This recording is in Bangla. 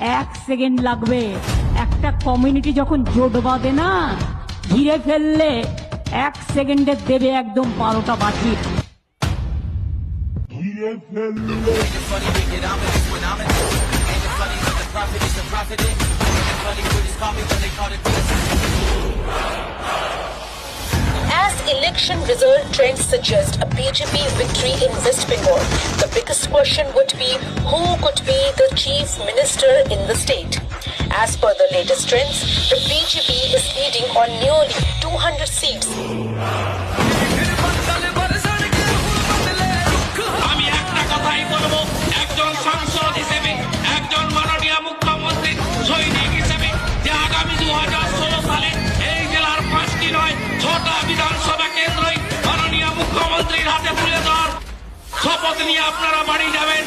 1 সেকেন্ড লাগবে। একটা কমিউনিটি যখন জোট বাঁধে না, ঘিরে ফেললে 1 সেকেন্ডে দেবে একদম 12টা বাজিয়ে। As election result trends suggest a BJP victory in West Bengal, the biggest question would be who could be the chief minister in the state. As per the latest trends, the BJP is leading on nearly 200 seats. আমি একটা কথাই বলবো, একজন সাংসদ হিসেবে, একজন মাননীয় মুখ্যমন্ত্রী সৈনিক হিসেবে, যে আগামী 2016 সালে এই জেলার 5টি নয় 6টা বিধানসভা কেন্দ্রই মাননীয় মুখ্যমন্ত্রীর হাতে তুলে দেওয়ার শপথ নিয়ে আপনারা বাড়ি যাবেন।